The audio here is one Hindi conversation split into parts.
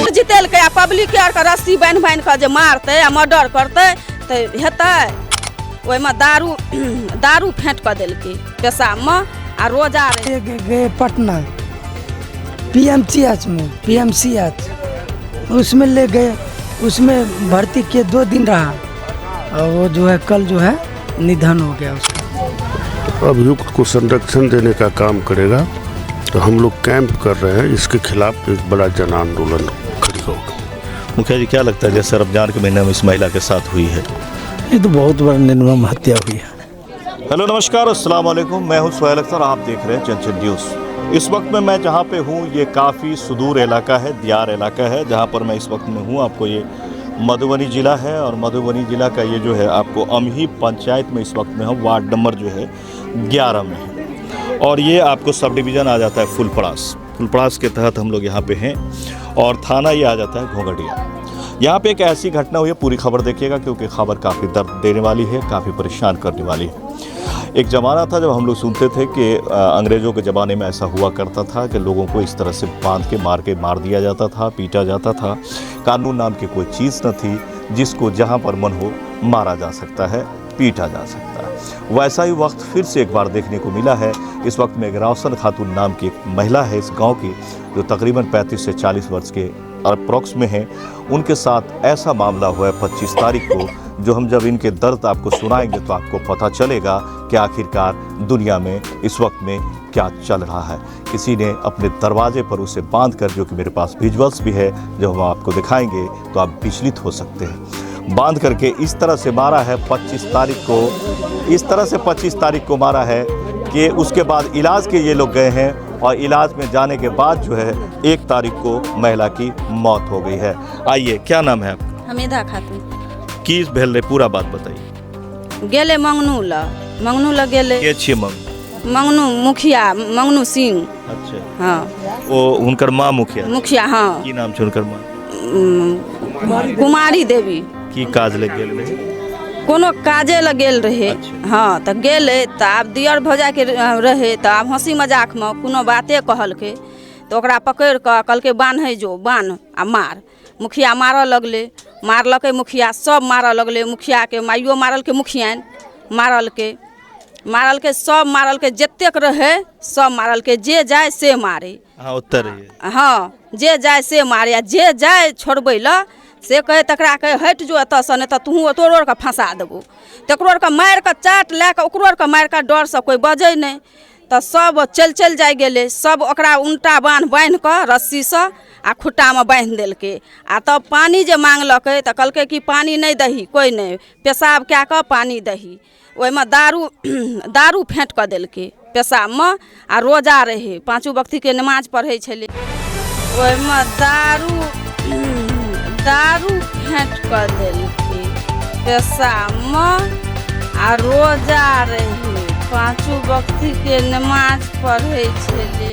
चुनाव जितेलकै आ पब्लिक के रस्सी बान्हि बान्हि के जे मारतै आ मर्डर करतै तऽ हेतै। ओहिमे दारू फेंट कऽ देलकै पेशाबमे आ रोजा गए पटना पीएमसीएच उसमें ले गए, उसमें भर्ती किए 2 दिन रहा और वो जो है कल जो है निधन हो गया उसका। अभियुक्त को संरक्षण देने का काम करेगा तो हम लोग कैंप कर रहे हैं, इसके खिलाफ एक बड़ा जन आंदोलन खड़ी होगा। मुखिया जी क्या लगता है जैसे रमजान के महीने में इस महिला के साथ हुई है? ये तो बहुत बड़ा निर्मम हत्या हुई है। हेलो नमस्कार अस्सलाम वालेकुम, मैं हूं सुहेल अख्तर, आप देख रहे हैं चंचल न्यूज़। इस वक्त में मैं जहां पे हूं ये काफ़ी सुदूर इलाका है, दियार इलाका है जहां पर मैं इस वक्त में हूं। आपको ये मधुबनी ज़िला है और मधुबनी ज़िला का ये जो है आपको अमही पंचायत में इस वक्त में हम वार्ड नंबर जो है 11 में है और ये आपको सब डिवीज़न आ जाता है फुलपड़ास के तहत हम लोग यहाँ पे हैं और थाना ये आ जाता है घोंघटिया। यहाँ पे एक ऐसी घटना हुई है, पूरी खबर देखिएगा क्योंकि खबर काफ़ी दर्द देने वाली है, काफ़ी परेशान करने वाली है। एक ज़माना था जब हम लोग सुनते थे कि अंग्रेज़ों के ज़माने में ऐसा हुआ करता था कि लोगों को इस तरह से बांध के मार दिया जाता था, पीटा जाता था। कानून नाम की कोई चीज़ न थी, जिसको जहाँ पर मन हो मारा जा सकता है, पीटा जा सकता है। वैसा ही वक्त फिर से एक बार देखने को मिला है। इस वक्त में एक रौशन खातून नाम की एक महिला है इस गाँव की, जो तकरीबन 35 से 40 वर्ष के अप्रॉक्स में है। उनके साथ ऐसा मामला हुआ है 25 तारीख को, जो हम जब इनके दर्द आपको सुनाएंगे तो आपको पता चलेगा कि आखिरकार दुनिया में इस वक्त में क्या चल रहा है। किसी ने अपने दरवाजे पर उसे बांध कर, जो कि मेरे पास विजुअल्स भी है जो हम आपको दिखाएंगे तो आप विचलित हो सकते हैं, बांध करके इस तरह से मारा है 25 तारीख को, इस तरह से 25 तारीख को मारा है कि उसके बाद इलाज के ये लोग गए हैं और इलाज में जाने के बाद जो है 1 तारीख को महिला की मौत हो गई है। आइए, क्या नाम है आपका? हमीदा खातून। की भेल रहे पूरा बात बताइए। गेले मंगनू ला गेले। के छिए मंगनू मुखिया, मंगनू सिंह। अच्छा हाँ, ओ हुनकर माँ मुखिया। हाँ। की नाम छै हुनकर माँ? कुमारी देवी। की काज लग गेल रहे? कोनो काजे लग गेल रहे। अच्छा। हाँ, तो गेले तो आब दियर भौजा के रहे तो आब हंसी मजाक में कोनो बाते कहलकै तो ओकरा पकड़ कऽ कहलकै बान्हे जो, बान्ह आ मार। मुखिया मारऽ लगले, मारलकै मुखिया, सब मारऽ लगले। मुखिया के माइयो मारलकै, मुखियान मारलकै, सब मारलकै, जतेक रहे सब मारलकै, जे जाए से मारे। हाँ, उत्तर है। हाँ, जे जाए से मारे आ जे जाए छोड़बै ला से कहे तकरा कहे हटि जो एतऽसँ, नहि तऽ तू तोरो आरके फंसा देबो। तकरो आरके मारि कऽ चाट लए कऽ ओकरो आरके मारि कऽ डरसँ कोइ बजै नहि, तऽ सब चलि जाइ गेलै। सब ओकरा उल्टा बान्हि कऽ रस्सीसँ आ खुट्टामे बान्हि देलकै। आ तब पानी जे मांगलकै तऽ कहलकै कि पानी नहि दही, कोइ नहि, पेशाब कए कऽ पानी दही। ओहिमे दारू फेंट कऽ देलकै पेशाबमे आ रोजा रहै, 5 वक्तके नमाज पढ़ै छलै। ओहिमे दारू फेंट कऽ देलकै पेशाबमे आ रोजा रहै, 5 वक्तके नमाज पढ़ै छलै,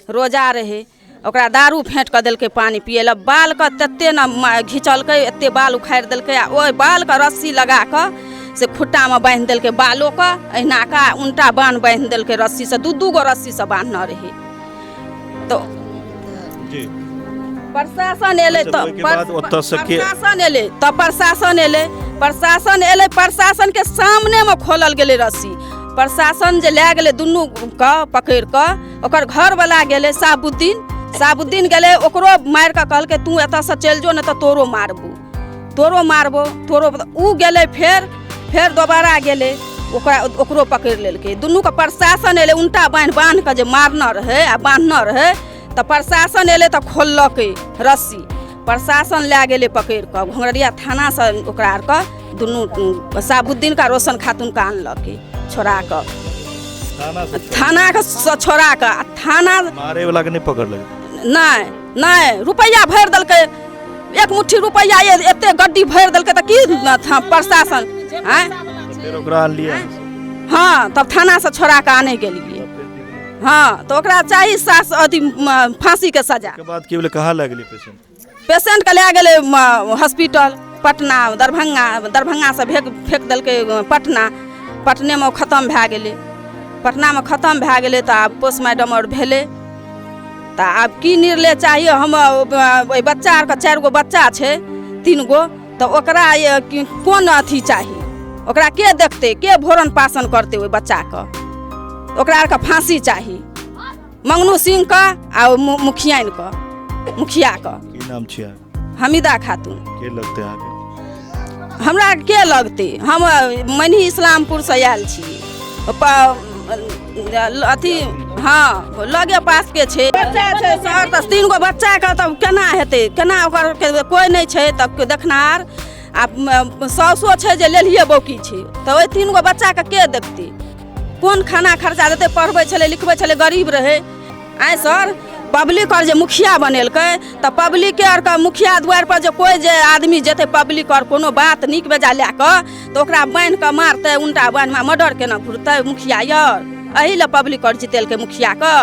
रोजा रहै। ओकरा दारू फेंट कऽ देलकै पानी पिए लए। बालके तते ने घिचलकै, एते बाल उखाड़ि देलकै आ ओहि बालके रस्सी लगा कऽ से खुट्टामे बान्हि देलकै। बालोके अहिना कऽ उल्टा बान्हि देलकै रस्सीसँ, 2 गो रस्सीसँ बान्हने रहै। तो प्रशासन एलै तऽ प्रशासन एलै, प्रशासनके सामनेमे खोलल गेलै रस्सी। प्रशासन जे लए गेलै दुनू के पकड़ि कऽ, ओकर घरवला गेलै साबुद्दीन गेलै, ओकरो मारि कऽ कहलकै तू एतऽसँ चलि जो, नहि तऽ तोरो मारबो। उ गेलै, फेर दोबारा गेलै, ओकरो पकड़ि लेलकै। दुनूके प्रशासन एलै, उल्टा बान्हि कऽ जे मारने रहै आ बान्हने रहै तऽ प्रशासन एलै तऽ खोललकै रस्सी। प्रशासन लए गेलै पकड़ि कऽ घोंघटिया थानासँ, ओकरा आरके दुनू साबुद्दीन का रोशन खातून का आनलकै छोड़ा कऽ थाना के छोड़ा कऽ। थाना मारे वाला के नहीं पकड़ लगे? नहीं, रुपैया भरि देलकै, 1 मुट्ठी रुपैया एते गड्डी भरि देलकै तऽ की प्रशासन फिर ओकरा आन लिया। हाँ, तब थाना से छोड़ा के आने गेलिए। हाँ, तो ओकरा चाहिए फांसी के सजा। के बाद की बोले कहाँ लग गेली पेशेंट के ले गेले हॉस्पिटल पटना, दरभंगा से फेंक देलकै पटने में खत्म भए गेलै। पटना में खत्म भए गेलै तऽ आब पोस्टमार्टम और भेलै। तो आब की निर्णय चाहिए हम बच्चा आर के 4 गो बच्चा छै 3 गो तो ओकरा कोन अथी चाही ओकरा के देखते के भोरन पासन करते ओहि बच्चा के ओकरा आर के फांसी चाही मंगनू सिंह का आ मुखियाइन का मुखिया का। की नाम छियै? हमीदा खातून। के लगते आगे? हमरा के लगते हम मनी इस्लामपुर से आयल छी अथी हाँ लगे पास के छै बच्चा छै सर तो 3 गो बच्चा के तब केना हेतै केना ओकर कोई नहीं छै तब देखनार आ सासो छै जे लेलिए बौकी छै तो ओहि 3 गो बच्चा के देखते कोन खाना खर्चा देते पढ़बै छलै लिखबै छलै गरीब रहे आइ सर पब्लिक और जे मुखिया बनेलकै तो पब्लिक और का मुखिया द्वार पर जे कोई जे आदमी जेते पब्लिक और कोनो बात नीक बेजा लए के तो ओकरा बांध के मारते उल्टा बांध में मर्डर केना घुरते मुखिया यार एही ले पब्लिक और जितेलकै मुखिया के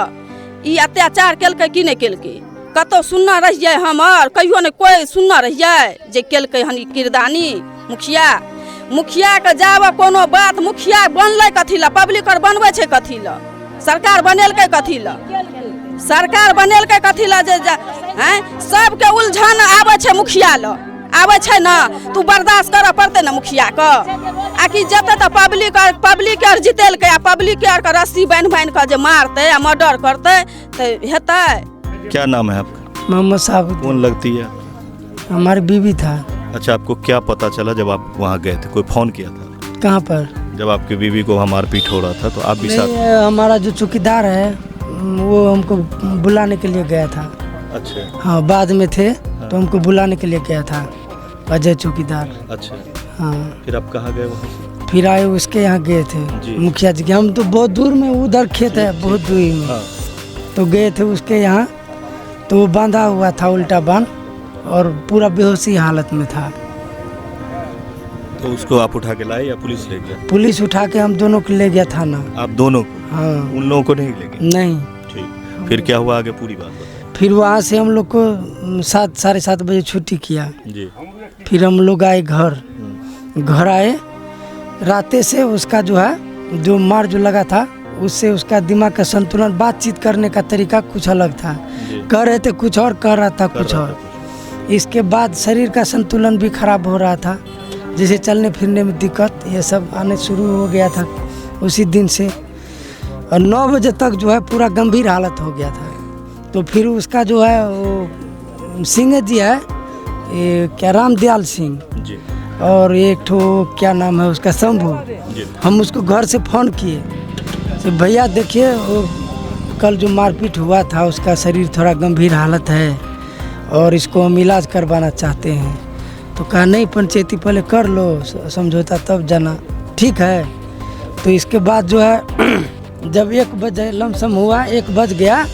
ई अत्याचार केलकै कि नहीं केलकै कतो सुनना रहिए हमर कहियो नहीं कोई सुनना रहिए जे केलकै हन किरदानी मुखिया के जाब कोनो बात मुखिया बनलै कथी ला पब्लिक और बनबै छै कथी ला सरकार बनेलकै कथी ला सरकार बनेलकै कथी ला जे हैं सबके उलझन आबै छै मुखिया ल आबै छै ना तू बर्दाश्त करऽ पड़तै ना मुखिया के आ कि जेते त पब्लिक और जितेलकै आ पब्लिक और के रस्सी बांध के जे मारते आ मर्डर करते त हेतै। क्या नाम है आपका? मोहम्मद साहब। कौन लगती है? हमारी बीवी था। अच्छा आपको क्या पता चला जब आप वहाँ गए थे? कोई फोन किया था? कहाँ पर? जब आपकी बीवी को मारपीट हो रहा था तो आप भी साथ? हमारा जो चौकीदार है वो हमको बुलाने के लिए गया था। अच्छा हाँ बाद में थे तो हमको बुलाने के लिए गया था अजय चौकीदार। अच्छा हाँ फिर आप कहाँ गए वहाँ से? फिर आए उसके यहाँ गए थे मुखिया जी के हम तो बहुत दूर में उधर खेत है बहुत दूर में हाँ। तो गए थे उसके यहाँ तो वो बांधा हुआ था उल्टा बांध और पूरा बेहोशी हालत में था। तो उसको आप उठा के लाए या पुलिस ले गया? पुलिस उठा के हम दोनों को ले गया थाना। आप दोनों को? हाँ उन लोगों को नहीं ले गए? नहीं। ठीक फिर क्या हुआ आगे पूरी बात बताइए। फिर वहाँ से हम लोग को 7-7:30 बजे छुट्टी किया। जी फिर हम लोग आए घर आए राते से उसका जो है जो मार जो लगा था उससे उसका दिमाग का संतुलन बातचीत करने का तरीका कुछ अलग था कह रहे थे कुछ और कह रहा था कुछ और। इसके बाद शरीर का संतुलन भी खराब हो रहा था जैसे चलने फिरने में दिक्कत ये सब आने शुरू हो गया था उसी दिन से और 9 बजे तक जो है पूरा गंभीर हालत हो गया था। तो फिर उसका जो है वो सिंह जी है ये क्या रामदयाल सिंह जी और एक ठो क्या नाम है उसका शंभू हम उसको घर से फ़ोन किए तो भैया देखिए वो कल जो मारपीट हुआ था उसका शरीर थोड़ा गंभीर हालत है और इसको हम इलाज करवाना चाहते हैं। तो कहा नहीं पंचायती पहले कर लो समझौता तब जाना ठीक है। तो इसके बाद जो है जब 1 बजे लमसम हुआ 1 बज गया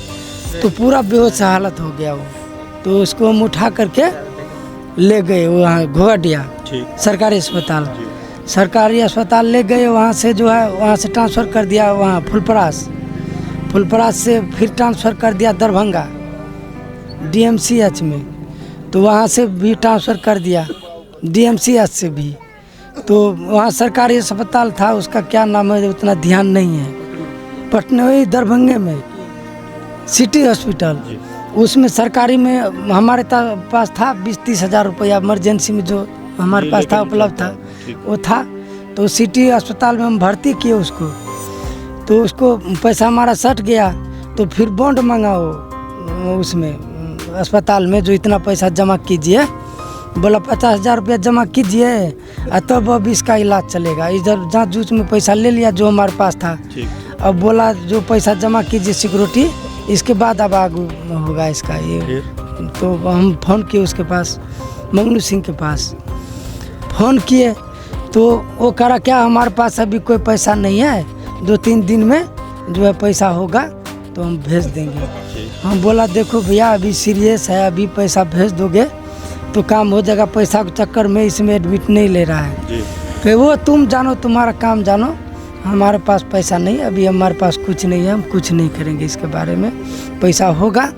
तो पूरा बेहोश हालत हो गया वो। तो उसको हम उठा करके ले गए वहाँ घोड़िया सरकारी अस्पताल ले गए। वहाँ से जो है वहाँ से ट्रांसफ़र कर दिया वहाँ फुलपरास से फिर ट्रांसफ़र कर दिया दरभंगा DMCH में। तो वहाँ से भी ट्रांसफ़र कर दिया DMCH से भी। तो वहाँ सरकारी अस्पताल था उसका क्या नाम है उतना ध्यान नहीं है पटना दरभंगे में सिटी हॉस्पिटल उसमें सरकारी में हमारे पास था 20-30 हज़ार रुपया इमरजेंसी में जो हमारे पास था उपलब्ध था वो था। तो सिटी अस्पताल में हम भर्ती किए उसको तो उसको पैसा हमारा सट गया तो फिर बॉन्ड मांगा वो उसमें अस्पताल में जो इतना पैसा जमा कीजिए बोला 50,000 रुपया जमा कीजिए तब अब इसका इलाज चलेगा। इधर जाँच जूझ में पैसा ले लिया जो हमारे पास था अब बोला जो पैसा जमा कीजिए सिक्योरिटी इसके बाद अब आगे होगा इसका ये। तो हम फ़ोन किए उसके पास मंगनू सिंह के पास फ़ोन किए तो वो कह रहा क्या हमारे पास अभी कोई पैसा नहीं है 2-3 दिन में जो है पैसा होगा तो हम भेज देंगे। हम बोला देखो भैया अभी सीरियस है अभी पैसा भेज दोगे तो काम हो जाएगा पैसा के चक्कर में इसमें एडमिट नहीं ले रहा है तो वो तुम जानो तुम्हारा काम जानो हमारे पास पैसा नहीं अभी हमारे पास कुछ नहीं है हम कुछ नहीं करेंगे इसके बारे में पैसा होगा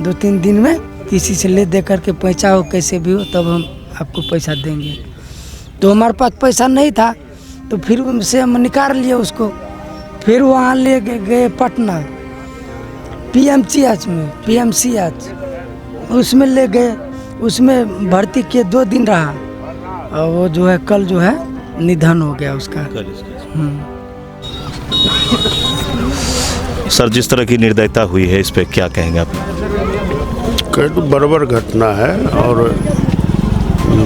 2-3 दिन में किसी से ले दे करके पैसा हो कैसे भी हो तब हम आपको पैसा देंगे। तो हमारे पास पैसा नहीं था तो फिर उनसे हम निकाल लिए उसको फिर वहाँ ले गए पटना PMCH में, PMCH उसमें ले गए, उसमें भर्ती किए, 2 दिन रहा और वो जो है कल जो है निधन हो गया उसका। सर, जिस तरह की निर्दयता हुई है, इस पे क्या कहेंगे आप? कह तो बराबर घटना है और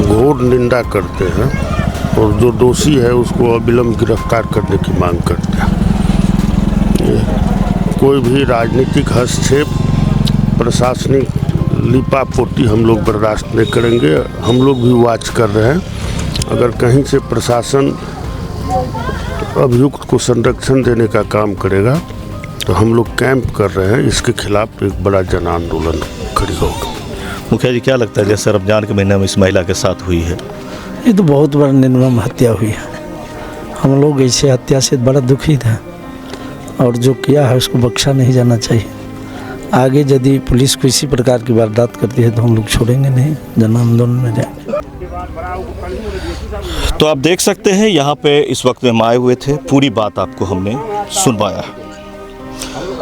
घोर निंदा करते हैं और जो दोषी है उसको अविलंब गिरफ्तार करने की मांग करते हैं। कोई भी राजनीतिक हस्तक्षेप, प्रशासनिक लिपापोती हम लोग बर्दाश्त नहीं करेंगे। हम लोग भी वाच कर रहे हैं, अगर कहीं से प्रशासन अभियुक्त को संरक्षण देने का काम करेगा तो हम लोग कैंप कर रहे हैं, इसके खिलाफ एक बड़ा जन आंदोलन खड़ी होगा। मुखिया जी, क्या लगता है जैसे रमजान के महीने में इस महिला के साथ हुई है? ये तो बहुत बड़ा निर्मम हत्या हुई है। हम लोग ऐसे हत्या से बड़ा दुखित हैं और जो किया है उसको बख्शा नहीं जाना चाहिए। आगे यदि पुलिस को इसी प्रकार की वारदात करती है तो हम लोग छोड़ेंगे नहीं, जन आंदोलन में जाएंगे। तो आप देख सकते हैं यहाँ पे इस वक्त में हम आए हुए थे, पूरी बात आपको हमने सुनवाया।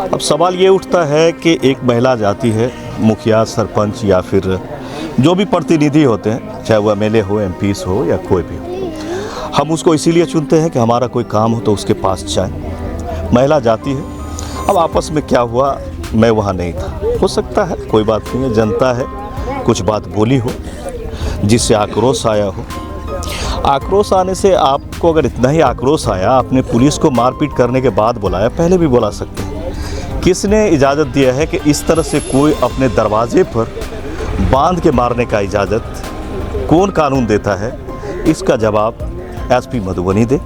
अब सवाल ये उठता है कि एक महिला जाती है, मुखिया, सरपंच या फिर जो भी प्रतिनिधि होते हैं, चाहे वो MLA हो, MPs हो या कोई भी हो, हम उसको इसीलिए चुनते हैं कि हमारा कोई काम हो तो उसके पास जाए। महिला जाती है, अब आपस में क्या हुआ, मैं वहाँ नहीं था, हो सकता है, कोई बात नहीं है, जनता है, कुछ बात बोली हो जिससे आक्रोश आया हो। आक्रोश आने से आपको अगर इतना ही आक्रोश आया, आपने पुलिस को मारपीट करने के बाद बुलाया, पहले भी बुला सकते हैं। किसने इजाज़त दिया है कि इस तरह से कोई अपने दरवाजे पर बांध के मारने का इजाज़त कौन कानून देता है? इसका जवाब SP मधुबनी दे,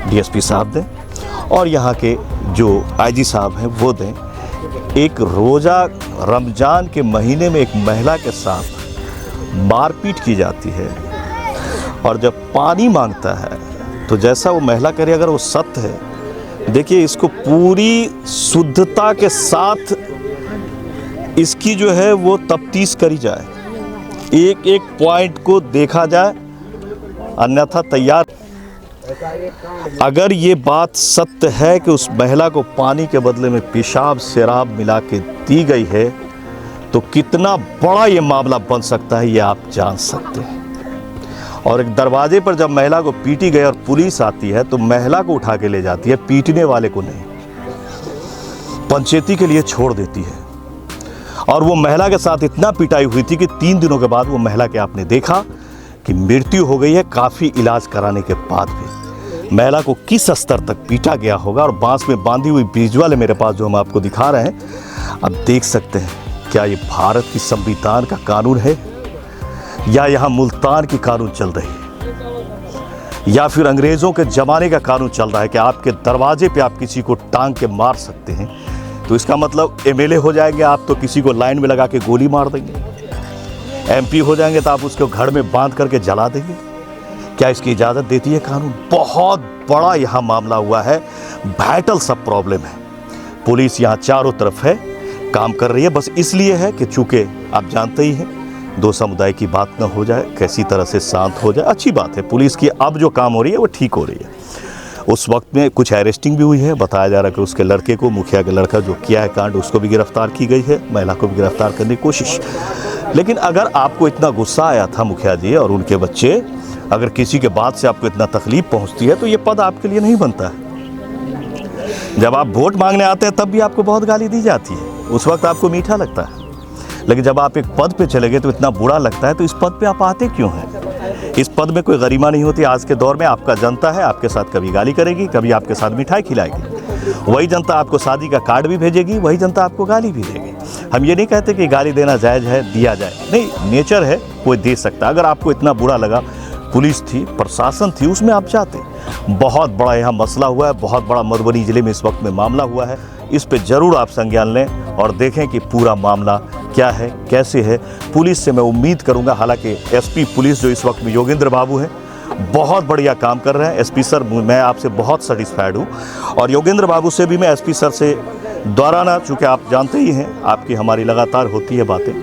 DSP साहब दें और यहाँ के जो IG साहब हैं वो दें। एक रोज़ा रमज़ान के महीने में एक महिला के साथ मारपीट की जाती है और जब पानी मांगता है तो जैसा वो महिला कह रही है, अगर वो सत्य है, देखिए इसको पूरी शुद्धता के साथ इसकी जो है वो तफ्तीश करी जाए, एक एक पॉइंट को देखा जाए, अन्यथा तैयार। अगर ये बात सत्य है कि उस महिला को पानी के बदले में पेशाब शराब मिला के दी गई है तो कितना बड़ा ये मामला बन सकता है, ये आप जान सकते हैं। और एक दरवाजे पर जब महिला को पीटी गई और पुलिस आती है तो महिला को उठा के ले जाती है, पीटने वाले को नहीं, पंचायती के लिए छोड़ देती है। और वो महिला के साथ इतना पिटाई हुई थी कि 3 दिनों के बाद वो महिला के आपने देखा कि मृत्यु हो गई है, काफ़ी इलाज कराने के बाद भी। महिला को किस स्तर तक पीटा गया होगा और बांस में बांधी हुई विजुअल है मेरे पास जो हम आपको दिखा रहे हैं। अब देख सकते हैं क्या ये भारत की संविधान का कानून है या यहाँ मुल्तान की कानून चल रही है या फिर अंग्रेज़ों के ज़माने का कानून चल रहा है कि आपके दरवाजे पे आप किसी को टांग के मार सकते हैं। तो इसका मतलब MLA हो जाएंगे आप तो किसी को लाइन में लगा के गोली मार देंगे, MP हो जाएंगे तो आप उसको घर में बांध करके जला देंगे। क्या इसकी इजाज़त देती है कानून? बहुत बड़ा यहाँ मामला हुआ है, वाइटल सब प्रॉब्लम है। पुलिस यहाँ चारों तरफ है, काम कर रही है, बस इसलिए है कि चूँकि आप जानते ही हैं, 2 समुदाय की बात ना हो जाए, कैसी तरह से शांत हो जाए। अच्छी बात है, पुलिस की अब जो काम हो रही है वो ठीक हो रही है। उस वक्त में कुछ अरेस्टिंग भी हुई है, बताया जा रहा है कि उसके लड़के को, मुखिया के लड़का जो किया है कांड, उसको भी गिरफ्तार की गई है, महिला को भी गिरफ्तार करने की कोशिश। लेकिन अगर आपको इतना गुस्सा आया था मुखिया जी और उनके बच्चे, अगर किसी के बात से आपको इतना तकलीफ पहुंचती है तो ये पद आपके लिए नहीं बनता है। जब आप वोट मांगने आते हैं तब भी आपको बहुत गाली दी जाती है, उस वक्त आपको मीठा लगता है, लेकिन जब आप एक पद पे चले गए तो इतना बुरा लगता है। तो इस पद पे आप आते क्यों हैं? इस पद में कोई गरिमा नहीं होती। आज के दौर में आपका जनता है, आपके साथ कभी गाली करेगी, कभी आपके साथ मिठाई खिलाएगी। वही जनता आपको शादी का कार्ड भी भेजेगी, वही जनता आपको गाली भी देगी। हम ये नहीं कहते कि गाली देना जायज़ है, दिया जाए, नहीं, नेचर है, कोई दे सकता। अगर आपको इतना बुरा लगा, पुलिस थी, प्रशासन थी, उसमें आप जाते। बहुत बड़ा यहाँ मसला हुआ है, बहुत बड़ा मधुबनी ज़िले में इस वक्त में मामला हुआ है। इस पे ज़रूर आप संज्ञान लें और देखें कि पूरा मामला क्या है, कैसे है। पुलिस से मैं उम्मीद करूंगा, हालांकि SP पुलिस जो इस वक्त में योगेंद्र बाबू हैं, बहुत बढ़िया काम कर रहे हैं। SP सर, मैं आपसे बहुत सेटिस्फाइड हूं और योगेंद्र बाबू से भी मैं SP सर से दोहराना, चूँकि आप जानते ही हैं, आपकी हमारी लगातार होती है बातें,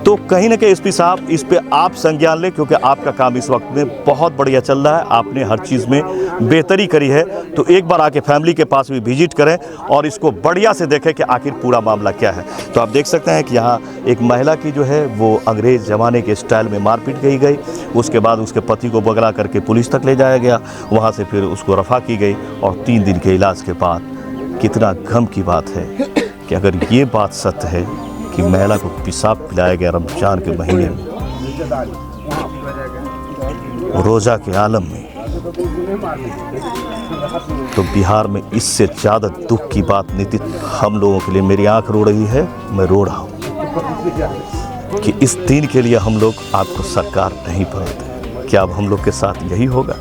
तो कहीं ना कहीं एसपी साहब इस पे आप संज्ञान लें, क्योंकि आपका काम इस वक्त में बहुत बढ़िया चल रहा है, आपने हर चीज़ में बेहतरी करी है। तो एक बार आके फैमिली के पास भी विजिट करें और इसको बढ़िया से देखें कि आखिर पूरा मामला क्या है। तो आप देख सकते हैं कि यहाँ एक महिला की जो है वो अंग्रेज़ ज़माने के स्टाइल में मारपीट की गई, उसके बाद उसके पति को बगला करके पुलिस तक ले जाया गया, वहाँ से फिर उसको रफ़ा की गई और 3 दिन के इलाज के बाद कितना गम की बात है कि अगर ये बात सत्य है कि महिला को पेशाब पिलाया गया रमज़ान के महीने में, रोज़ा के आलम में, तो बिहार में इससे ज़्यादा दुख की बात नीतीश हम लोगों के लिए, मेरी आंख रो रही है, मैं रो रहा हूँ कि इस दिन के लिए हम लोग आपको सरकार नहीं बनाते। क्या अब हम लोग के साथ यही होगा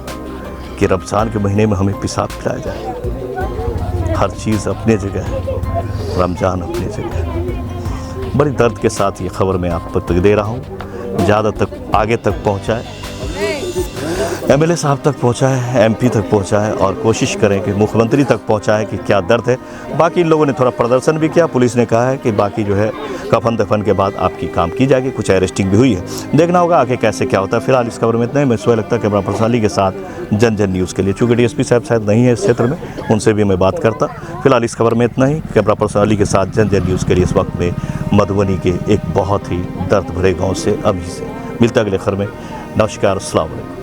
कि रमज़ान के महीने में हमें पेशाब पिलाया जाए? हर चीज़ अपने जगह है, रमज़ान अपनी जगह है। बड़ी दर्द के साथ ये खबर मैं आप तक दे रहा हूँ। ज़्यादा तक आगे तक पहुँचाए, एमएलए साहब तक पहुँचाए, एमपी तक पहुँचाए और कोशिश करें कि मुख्यमंत्री तक पहुँचाए कि क्या दर्द है। बाकी इन लोगों ने थोड़ा प्रदर्शन भी किया, पुलिस ने कहा है कि बाकी जो है कफन दफन के बाद आपकी काम की जाएगी, कुछ अरेस्टिंग भी हुई है। देखना होगा आगे कैसे क्या होता है। फिलहाल इस खबर में इतना ही। मैं सुहेल अख्तर, कैमरा पर्सन अली के साथ जन जन न्यूज़ के लिए। चूँकि डीएसपी साहब शायद नहीं है इस क्षेत्र में, उनसे भी मैं बात करता। फिलहाल इस खबर में इतना ही। कैमरा पर्सन अली के साथ जन जन न्यूज़ के लिए इस वक्त में मधुबनी के एक बहुत ही दर्द भरे गाँव से अभी से मिलता अगले खबर में। नमस्कार, अस्सलाम वालेकुम।